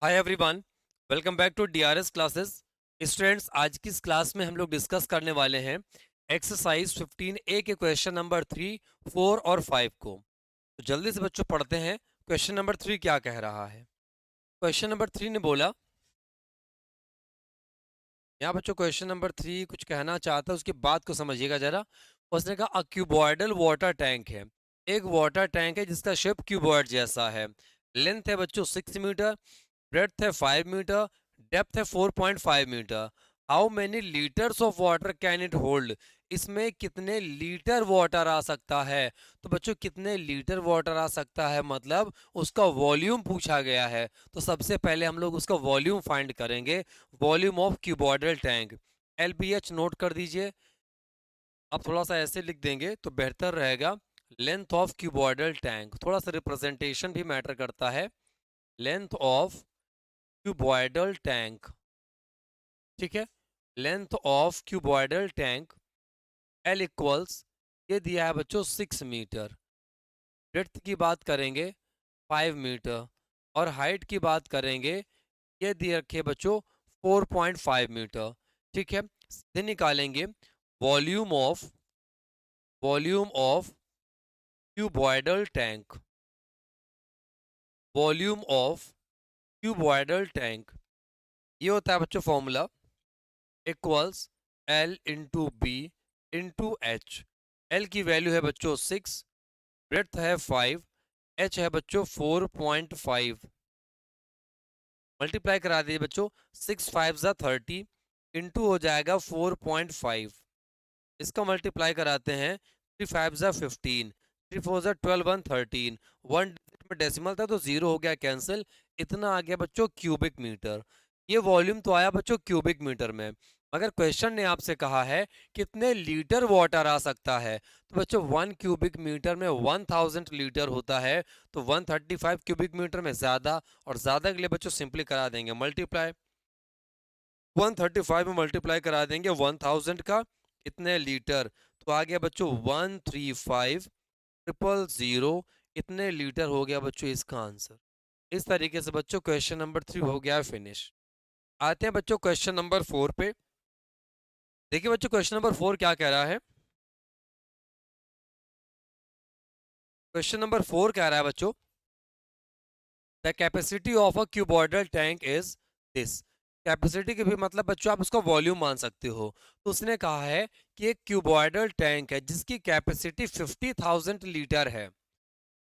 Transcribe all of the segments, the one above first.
Hi everyone, welcome back to DRS classes. Students, आज की इस क्लास में हम लोग डिस्कस करने वाले हैं एक्सरसाइज 15A के क्वेश्चन नंबर 3, 4 और 5 को। तो जल्दी से बच्चों पढ़ते हैं क्वेश्चन नंबर 3 क्या कह रहा है। क्वेश्चन नंबर 3 ने बोला, यहाँ बच्चों क्वेश्चन नंबर 3 कुछ कहना चाहता है, उसकी बात को समझिएगा जरा। उसने कहा क्यूबॉइडल वाटर टैंक है, एक वाटर टैंक है जिसका शेप क्यूबॉइड जैसा है। लेंथ है बच्चों 6 मीटर, ब्रेड्थ है 5 मीटर, डेप्थ है 4.5 metre. How many litres of water can it hold? इसमें कितने लीटर वाटर आ सकता है? तो बच्चों कितने लीटर वाटर आ सकता है मतलब उसका वॉल्यूम पूछा गया है। तो सबसे पहले हम लोग उसका वॉल्यूम फाइंड करेंगे। Volume of cuboidal tank, LBH note कर दीजिए। आप थोड़ा सा ऐसे लिख देंगे तो बेहतर रहेगा। लेंथ ऑफ क्यूबॉइडल टैंक, थोड़ा सा रिप्रेजेंटेशन भी मैटर करता है। लेंथ ऑफ क्यूबॉइडल टैंक, ठीक है। Length of cuboidal tank L equals, ये दिया है बच्चों 6 मीटर। ब्रेड्थ की बात करेंगे 5 मीटर, और हाइट की बात करेंगे, ये दिए रखे बच्चों 4.5 मीटर। ठीक है, सीधे निकालेंगे volume of cuboidal tank. Volume of cuboidal tank, ये होता है बच्चों formula equals L into B into H. L की वैल्यू है बच्चों 6, ब्रेड्थ है 5, एच है बच्चों 4.5। मल्टीप्लाई करा दीजिए बच्चों, 6 5 ज़ा 30 इंटू हो जाएगा 4.5। इसका मल्टीप्लाई कराते हैं, 3 5 ज़ा 15, 3 4 ज़ा 12 1 13। वन डिजिट में डेसिमल था तो जीरो हो गया कैंसिल। इतना आ गया बच्चों क्यूबिक मीटर। ये वॉल्यूम तो आया बच्चों क्यूबिक मीटर में, मगर क्वेश्चन ने आपसे कहा है कितने लीटर वाटर आ सकता है। तो बच्चों 1 क्यूबिक मीटर में 1000 लीटर होता है, तो 135 क्यूबिक मीटर में ज्यादा, और ज्यादा के लिए बच्चों सिंपली करा देंगे मल्टीप्लाई। 135 में मल्टीप्लाई करा देंगे 1000 का, इतने लीटर। तो आ गया बच्चों 135000। इतने लीटर हो गया बच्चों इसका आंसर। इस तरीके से बच्चों क्वेश्चन नंबर 3 हो गया फिनिश। आते हैं बच्चों क्वेश्चन नंबर 4 पे। देखिए बच्चों क्वेश्चन नंबर 4 क्या कह रहा है। क्वेश्चन नंबर 4 कह रहा है बच्चों, the capacity of a cuboidal tank is this. Capacity के भी मतलब बच्चों आप उसका वॉल्यूम मान सकते हो। तो उसने कहा है कि एक क्यूबॉइडल टैंक है जिसकी कैपेसिटी 50,000 लीटर है।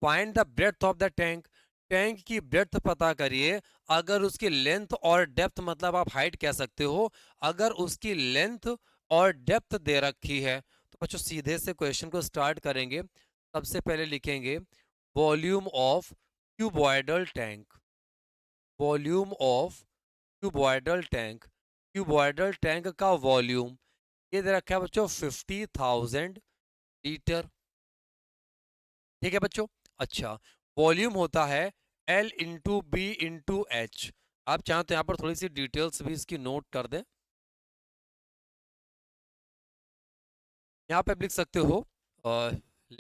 Find the breadth of the tank. Tank की ब्रेड्थ पता करिए। अगर उसकी लेंथ और डेप्थ मतलब आप हाइट कह सकते हो, अगर उसकी लेंथ और डेप्थ दे रखी है तो बच्चों सीधे से क्वेश्चन को स्टार्ट करेंगे। सबसे पहले लिखेंगे volume of cuboidal tank. Volume of cuboidal tank, cuboidal tank का वॉल्यूम ये दे रखा है बच्चों 50,000 लीटर। ठीक है बच्चों। अच्छा, वॉल्यूम होता है L into B into H. आप चाहें तो यहाँ पर थोड़ी सी डिटेल्स भी इसकी नोट कर दें। यहाँ पे आप लिख सकते हो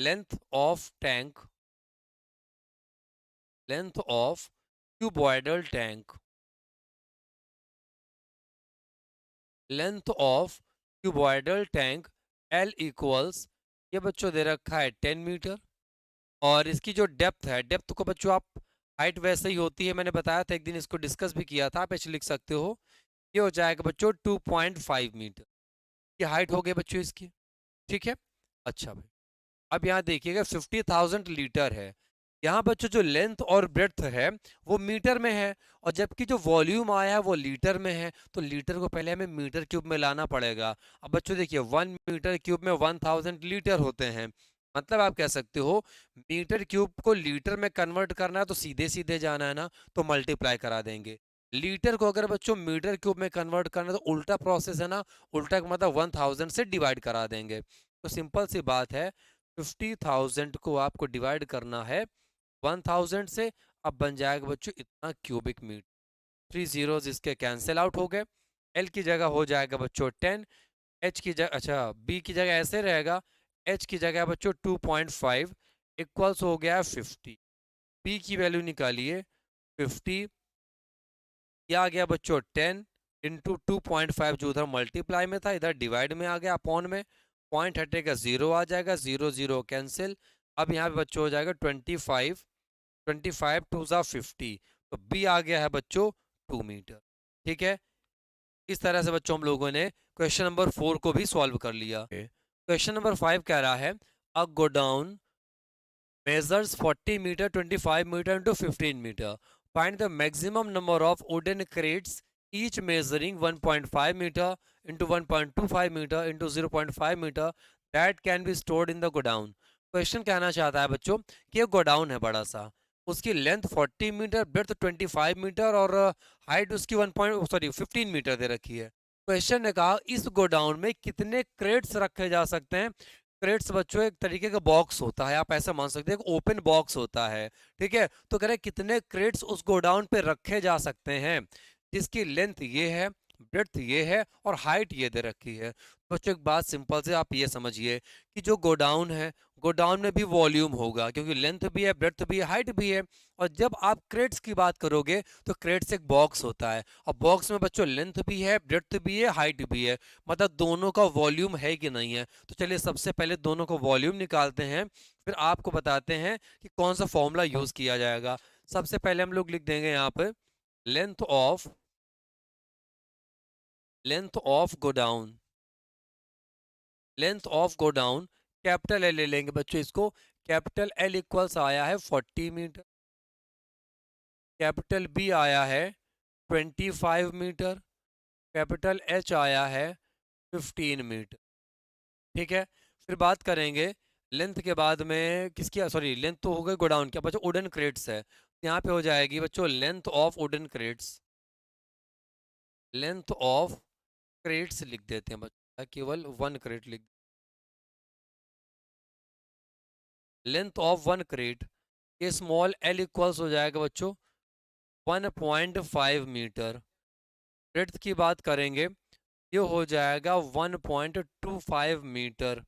length of tank, length of cuboidal tank, length of cuboidal tank L equals, ये बच्चों दे रखा है 10 मीटर। और इसकी जो डेप्थ है, डेप्थ को बच्चों आप, हाइट वैसे ही होती है, मैंने बताया था एक दिन, इसको डिस्कस भी किया था, आप ऐसे लिख सकते हो। ये हो जाएगा बच्चों 2.5 मीटर। ये हाइट हो गई बच्चों इसकी। ठीक है। अच्छा भाई, अब यहाँ देखिएगा 50,000 लीटर है। यहाँ बच्चों जो लेंथ और ब्रेड्थ है वो मीटर में है, और जबकि जो वॉल्यूम आया है वो लीटर में है। तो लीटर को पहले हमें मीटर क्यूब में लाना पड़ेगा। अब बच्चों देखिए 1 मीटर क्यूब में 1000 लीटर होते हैं। मतलब आप कह सकते हो मीटर क्यूब को लीटर में कन्वर्ट करना है तो सीधे सीधे जाना है ना, तो मल्टीप्लाई करा देंगे। लीटर को अगर बच्चों मीटर क्यूब में कन्वर्ट करना है तो उल्टा प्रोसेस है ना, उल्टा का मतलब 1000 से डिवाइड करा देंगे। तो सिंपल सी बात है, 50,000 को आपको डिवाइड करना है 1000 से। अब बन जाएगा बच्चों इतना क्यूबिक मीटर। 3 जीरोस इसके कैंसिल आउट हो गए। एल की जगह हो जाएगा बच्चों 10, एच की जगह, अच्छा बी की जगह ऐसे रहेगा, एच की जगह बच्चों 2.5 इक्वल्स हो गया 50। पी की वैल्यू निकालिए 50 ये आ गया बच्चों 10 इंटू 2.5, जो उधर मल्टीप्लाई में था इधर डिवाइड में आ गया अपॉन में, पॉइंट हटेगा 0 आ जाएगा, 0 0 कैंसिल। अब यहाँ पे बच्चों हो जाएगा 25, 25 टू ज़ा 50, तो बी आ गया है बच्चों 2 मीटर। ठीक है, इस तरह से बच्चों हम लोगों ने क्वेश्चन नंबर 4 को भी सॉल्व कर लिया। क्वेश्चन नंबर 5 कह रहा है अ godown measures 40 meter, 25 meter into 15 meter. Find the maximum number of wooden crates, each measuring 1.5 meter into 1.25 meter into 0.5 meter that can be stored in the godown. Question कहना चाहता है बच्चों कि एक गोडाउन है बड़ा सा, उसकी लेंथ 40 मीटर, ब्रेड्थ 25 मीटर और हाइट उसकी 15 मीटर दे रखी है। क्वेश्चन ने कहा इस गोडाउन में कितने क्रेट्स रखे जा सकते हैं। क्रेट्स बच्चों एक तरीके का बॉक्स होता है, आप ऐसा मान सकते हैं, एक ओपन बॉक्स होता है। ठीक है, तो कह रहे कितने क्रेट्स उस गोडाउन पे रखे जा सकते हैं जिसकी लेंथ ये है, ब्रेड्थ ये है और हाइट ये दे रखी है। बच्चों एक बात सिंपल से आप ये समझिए कि जो गोडाउन है, गोडाउन में भी वॉल्यूम होगा क्योंकि लेंथ भी है, ब्रेड्थ भी है, हाइट भी है। और जब आप क्रेट्स की बात करोगे तो क्रेट्स एक बॉक्स होता है, और बॉक्स में बच्चों लेंथ भी है, ब्रेड्थ भी है, हाइट भी है, मतलब दोनों का वॉल्यूम है कि नहीं है। तो चलिए सबसे पहले दोनों का वॉल्यूम निकालते हैं, फिर आपको बताते हैं कि कौन सा फॉर्मूला यूज किया जाएगा। सबसे पहले हम लोग लिख देंगे यहाँ पे length of length of godown, length of godown capital L ले लेंगे बच्चों इसको। कैपिटल एल इक्वल्स आया है 40 मीटर, कैपिटल बी आया है 25 मीटर, कैपिटल एच आया है 15 मीटर। ठीक है, फिर बात करेंगे लेंथ के बाद में किसकी, सॉरी लेंथ तो हो गई गोडाउन की, बच्चों वुडन क्रेट्स है, यहाँ पे हो जाएगी बच्चों length of wooden crates, length of crates लिख देते हैं बच्चों, केवल वन क्रेट लिख, लेंथ ऑफ वन क्रेट, ये स्मॉल एल इक्वल्स हो जाएगा बच्चों 1.5 मीटर। ब्रेड्थ की बात करेंगे, ये हो जाएगा 1.25 मीटर,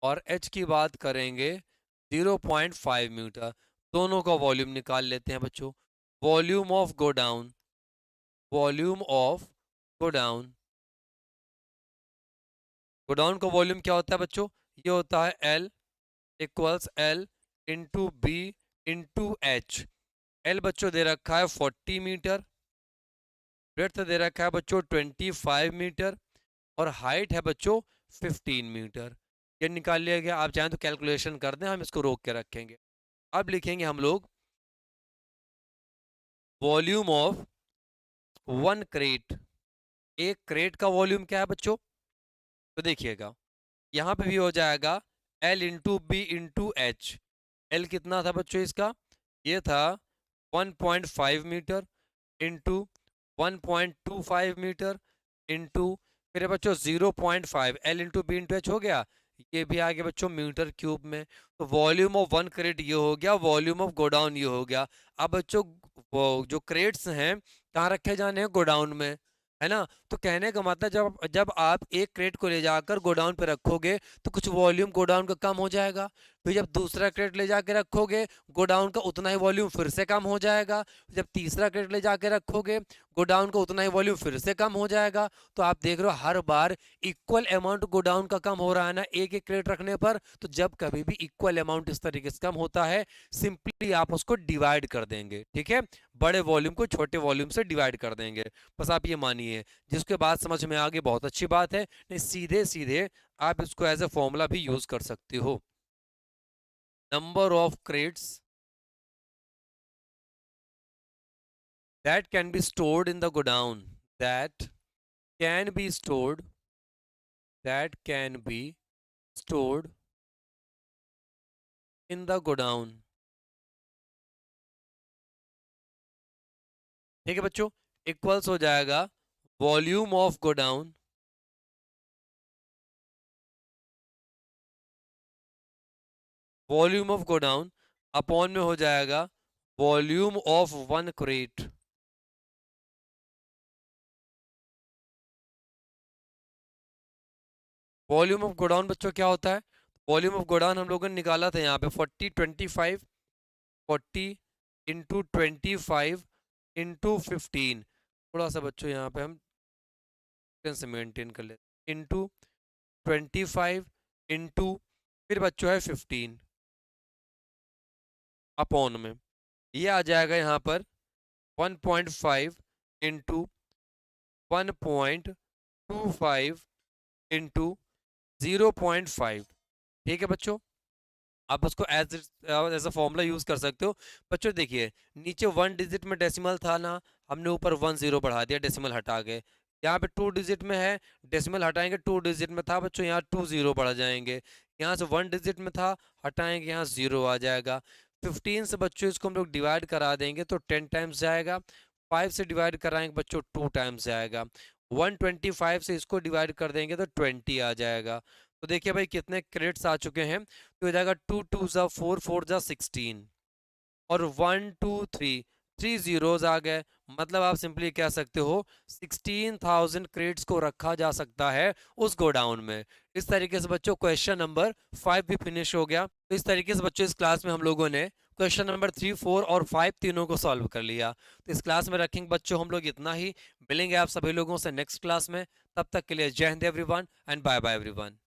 और एच की बात करेंगे 0.5 मीटर। दोनों का वॉल्यूम निकाल लेते हैं बच्चों। Volume of godown, volume of godown, godown का वॉल्यूम क्या होता है बच्चों, ये होता है L equals L into B into H. L बच्चों दे रखा है 40 मीटर, ब्रेड्थ दे रखा है बच्चों 25 मीटर, और हाइट है बच्चों 15 मीटर। ये निकाल लिया गया। आप चाहें तो कैलकुलेशन कर दें, हम इसको रोक के रखेंगे। अब लिखेंगे हम लोग वॉल्यूम ऑफ वन क्रेट। एक क्रेट का वॉल्यूम क्या है बच्चों, तो देखिएगा यहाँ पे भी हो जाएगा L into B into H. L कितना था बच्चों इसका, ये था 1.5 मीटर इंटू 1.25 मीटर इंटू फिर बच्चों 0.5, L into B into H हो गया, ये भी आ गया बच्चों मीटर क्यूब में। तो वॉल्यूम ऑफ वन क्रेट ये हो गया, वॉल्यूम ऑफ गोडाउन ये हो गया। अब बच्चों वो जो क्रेट्स हैं कहाँ रखे जाने हैं, गोडाउन में, है ना। तो कहने का मतलब जब जब आप एक क्रेट को ले जाकर गोडाउन पे रखोगे तो कुछ वॉल्यूम गोडाउन का कम हो जाएगा, फिर जब दूसरा क्रेट ले जाके रखोगे गोडाउन का उतना ही वॉल्यूम फिर से कम हो जाएगा, जब तीसरा क्रेट ले जाके रखोगे गोडाउन का उतना ही वॉल्यूम फिर से कम हो जाएगा। तो आप देख रहे हो हर बार इक्वल अमाउंट गोडाउन का कम हो रहा है ना एक एक क्रेट रखने पर। तो जब कभी भी इक्वल अमाउंट इस तरीके से कम होता है, सिंपली आप उसको डिवाइड कर देंगे। ठीक है, बड़े वॉल्यूम को छोटे वॉल्यूम से डिवाइड कर देंगे, बस आप ये मानिए। जिसके बाद समझ में आ गई बहुत अच्छी बात है, नहीं सीधे सीधे आप इसको एज ए फॉर्मूला भी यूज कर सकते हो। Number of crates that can be stored in the godown, that can be stored, that can be stored in the godown। ठीक है बच्चों, इक्वल्स हो जाएगा volume of godown, volume of godown upon में हो जाएगा volume of one crate. Volume of godown बच्चों क्या होता है, वॉल्यूम ऑफ गोडाउन हम लोगों ने निकाला था यहाँ पे 40 25, 40 इंटू 25 इंटू 15, थोड़ा सा बच्चों यहाँ पे हम से मेंटेन कर लेते, इंटू 25 इंटू फिर बच्चों है 15 अपॉन में, ये आ जाएगा यहाँ पर 1.5 इंटू 1.25 इंटू 0.5। ठीक है बच्चों, आप उसको as as a formula use कर सकते हो। बच्चों देखिए, नीचे 1 डिजिट में डेसिमल था ना, हमने ऊपर 1 0 बढ़ा दिया, डेसिमल हटा के। यहाँ पे 2 डिजिट में है, डेसिमल हटाएंगे, 2 डिजिट में था बच्चों, यहाँ 2 0 बढ़ जाएंगे। यहाँ से 1 डिजिट में था, हटाएंगे, यहाँ 0 आ जाएगा। 15 से बच्चों इसको हम लोग डिवाइड करा देंगे तो 10 टाइम्स जाएगा। 5 से डिवाइड कराएंगे बच्चों 2 टाइम्स जाएगा। 125 से इसको डिवाइड कर देंगे तो 20 आ जाएगा। तो देखिए भाई कितने क्रेडिट्स आ चुके हैं, तो हो जाएगा 2 2 ज़ा 4 4 ज़ा 16 और 1 2 3 3 zeros आ गए। मतलब आप सिंपली कह सकते हो 16,000 क्रेडिट्स को रखा जा सकता है उस गोडाउन में। इस तरीके से बच्चों क्वेश्चन नंबर 5 भी फिनिश हो गया। तो इस तरीके से बच्चों इस क्लास में हम लोगों ने क्वेश्चन नंबर 3 4 और 5 तीनों को सॉल्व कर लिया। तो इस क्लास में रखेंगे बच्चों हम लोग इतना ही। मिलेंगे आप सभी लोगों से नेक्स्ट क्लास में, तब तक के लिए जय हिंद everyone and bye bye everyone.